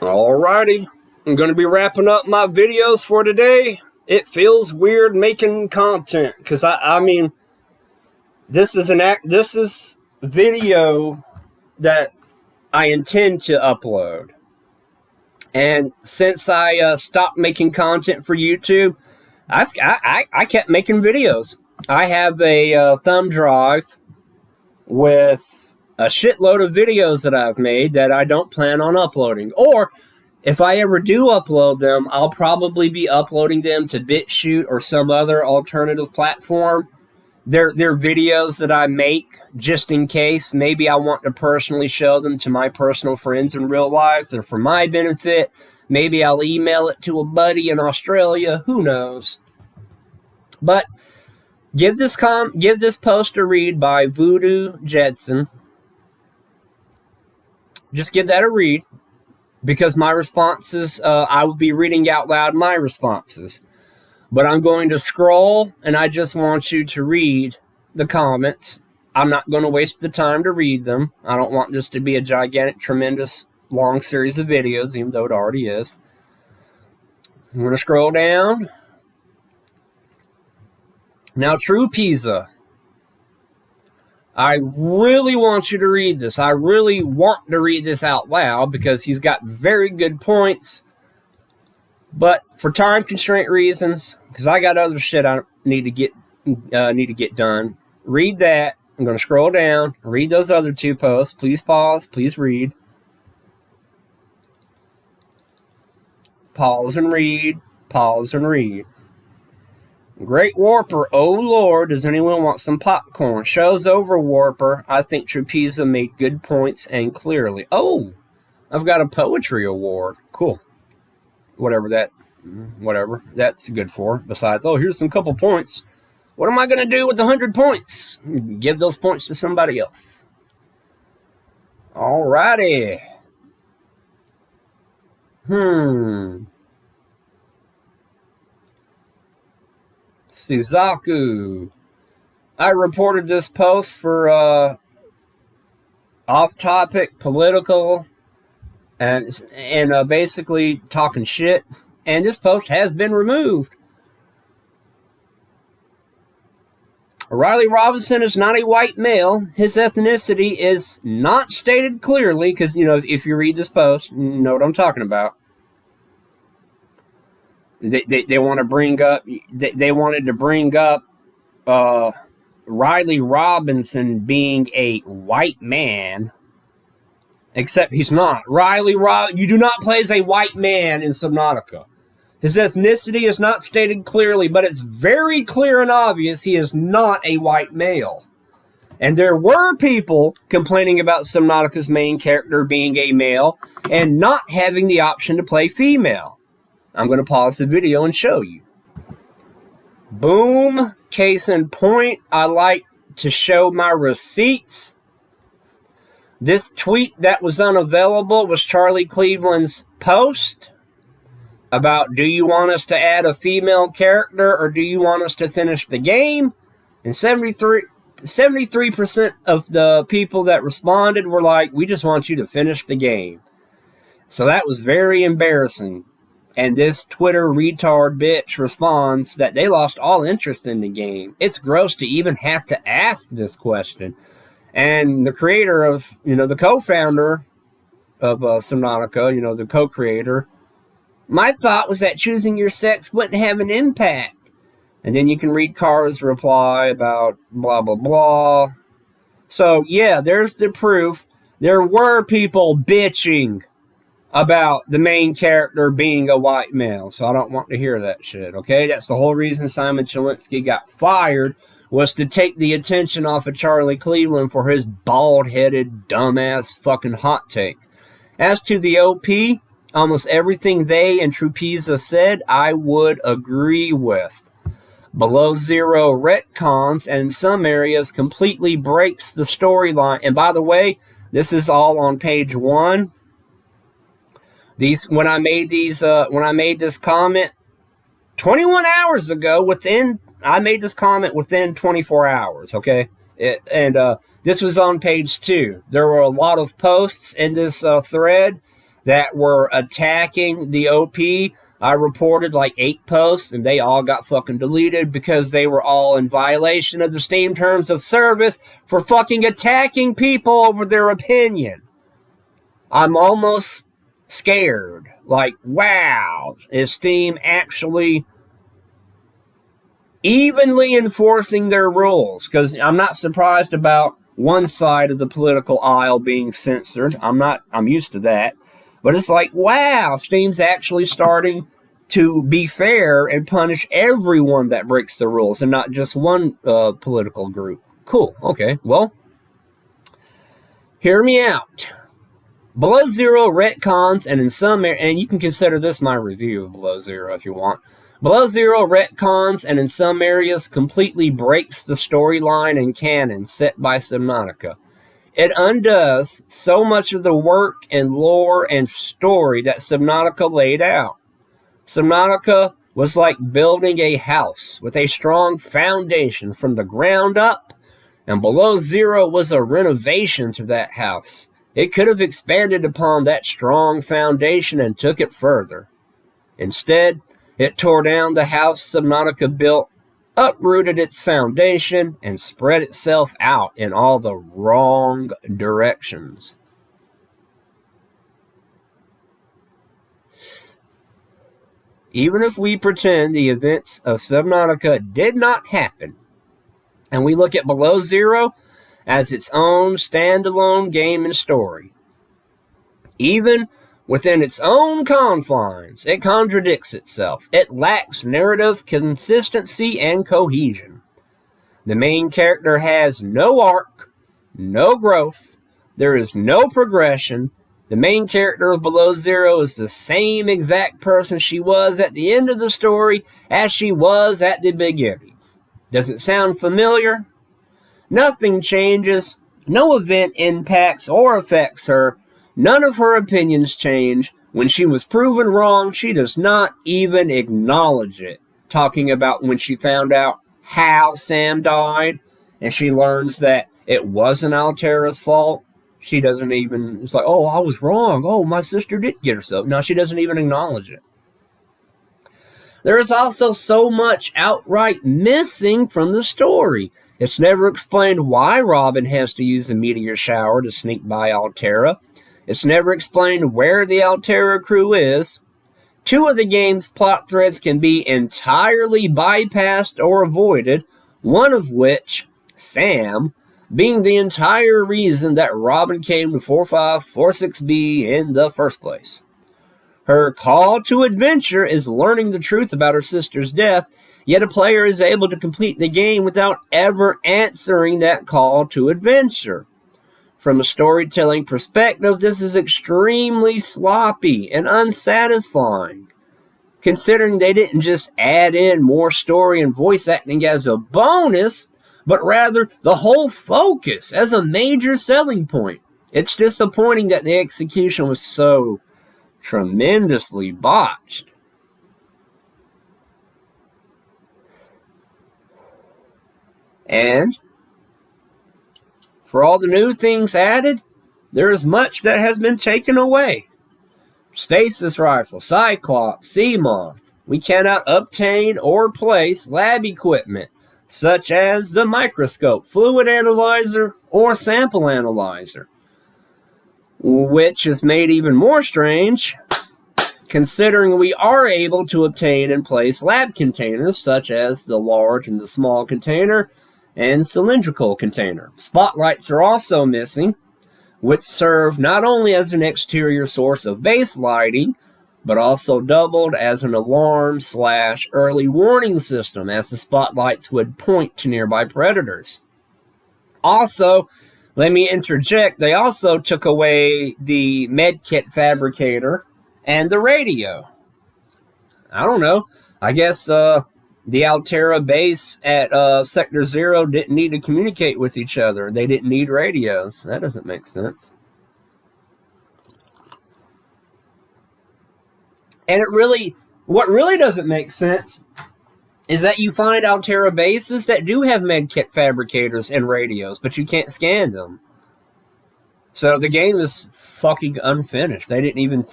Alrighty, I'm going to be wrapping up my videos for today. It feels weird making content because I mean, this is video that I intend to upload. And since I stopped making content for YouTube, I kept making videos. I have a thumb drive with a shitload of videos that I've made that I don't plan on uploading. Or if I ever do upload them, I'll probably be uploading them to BitChute or some other alternative platform. They're videos that I make just in case. Maybe I want to personally show them to my personal friends in real life. They're for my benefit. Maybe I'll email it to a buddy in Australia. Who knows? But give this post a read by Voodoo Jedson. Just give that a read, because my responses, I will be reading out loud my responses. But I'm going to scroll, and I just want you to read the comments. I'm not going to waste the time to read them. I don't want this to be a gigantic, tremendous, long series of videos, even though it already is. I'm going to scroll down. Now, True Pizza. I really want you to read this. I really want to read this out loud because he's got very good points. But for time constraint reasons, because I got other shit I need to get done, read that. I'm going to scroll down, read those other two posts. Please pause. Please read. Pause and read. Pause and read. Great Warper, oh Lord, does anyone want some popcorn? Show's over, Warper. I think Trapeza made good points and clearly. Oh, I've got a poetry award. Cool. Whatever that's good for. Besides, oh, here's some couple points. What am I going to do with the 100 points? Give those points to somebody else. Alrighty. Suzaku. I reported this post for off-topic, political, and basically talking shit. And this post has been removed. Riley Robinson is not a white male. His ethnicity is not stated clearly, because, you know, if you read this post, you know what I'm talking about. They want to bring up. They wanted to bring up Riley Robinson being a white man, except he's not. You do not play as a white man in Subnautica. His ethnicity is not stated clearly, but it's very clear and obvious he is not a white male. And there were people complaining about Subnautica's main character being a male and not having the option to play female. I'm going to pause the video and show you. Boom. Case in point, I like to show my receipts. This tweet that was unavailable was Charlie Cleveland's post about, do you want us to add a female character or do you want us to finish the game? And 73% of the people that responded were like, we just want you to finish the game. So that was very embarrassing. And this Twitter retard bitch responds that they lost all interest in the game. It's gross to even have to ask this question. And the creator of, the co-founder of Sunautica, the co-creator, my thought was that choosing your sex wouldn't have an impact. And then you can read Kara's reply about blah, blah, blah. So, yeah, there's the proof. There were people bitching about the main character being a white male. So I don't want to hear that shit, okay? That's the whole reason Simon Chilinsky got fired, was to take the attention off of Charlie Cleveland for his bald-headed, dumbass fucking hot take. As to the OP, almost everything they and Trupeza said, I would agree with. Below Zero retcons and in some areas completely breaks the storyline. And by the way, this is all on page 1. When I made this comment 21 hours ago, I made this comment within 24 hours, okay? This was on page 2. There were a lot of posts in this thread that were attacking the OP. I reported like 8 posts, and they all got fucking deleted because they were all in violation of the Steam terms of service for fucking attacking people over their opinion. I'm almost scared. Like, wow, is Steam actually evenly enforcing their rules? Because I'm not surprised about one side of the political aisle being censored. I'm used to that. But it's like, wow, Steam's actually starting to be fair and punish everyone that breaks the rules and not just one political group. Cool. Okay. Well, hear me out. Below Zero retcons, and in some and you can consider this my review of Below Zero if you want. Below Zero retcons and in some areas completely breaks the storyline and canon set by Subnautica. It undoes so much of the work and lore and story that Subnautica laid out. Subnautica was like building a house with a strong foundation from the ground up, and Below Zero was a renovation to that house. It could have expanded upon that strong foundation and took it further. Instead, it tore down the house Subnautica built, uprooted its foundation, and spread itself out in all the wrong directions. Even if we pretend the events of Subnautica did not happen, and we look at Below Zero as its own standalone game and story, even within its own confines, it contradicts itself. It lacks narrative consistency and cohesion. The main character has no arc, no growth, there is no progression. The main character of Below Zero is the same exact person she was at the end of the story as she was at the beginning. Does it sound familiar? Nothing changes. No event impacts or affects her. None of her opinions change. When she was proven wrong, she does not even acknowledge it. Talking about when she found out how Sam died, and she learns that it wasn't Altera's fault. She doesn't even, it's like, oh, I was wrong. Oh, my sister did get herself. No, she doesn't even acknowledge it. There is also so much outright missing from the story. It's never explained why Robin has to use a meteor shower to sneak by Altera. It's never explained where the Altera crew is. 2 of the game's plot threads can be entirely bypassed or avoided, one of which, Sam, being the entire reason that Robin came to 4546B in the first place. Her call to adventure is learning the truth about her sister's death, yet a player is able to complete the game without ever answering that call to adventure. From a storytelling perspective, this is extremely sloppy and unsatisfying, considering they didn't just add in more story and voice acting as a bonus, but rather the whole focus as a major selling point. It's disappointing that the execution was so tremendously botched. And for all the new things added, there is much that has been taken away. Stasis rifle, Cyclops, sea moth. We cannot obtain or place lab equipment, such as the microscope, fluid analyzer, or sample analyzer, which is made even more strange considering we are able to obtain and place lab containers such as the large and the small container and cylindrical container. Spotlights are also missing, which serve not only as an exterior source of base lighting, but also doubled as an alarm/early warning system, as the spotlights would point to nearby predators. Also, let me interject, they also took away the medkit fabricator and the radio. I don't know. I guess the Altera base at Sector 0 didn't need to communicate with each other. They didn't need radios. That doesn't make sense. And what really doesn't make sense is that you find Altera bases that do have medkit fabricators and radios, but you can't scan them. So the game is fucking unfinished. They didn't even finish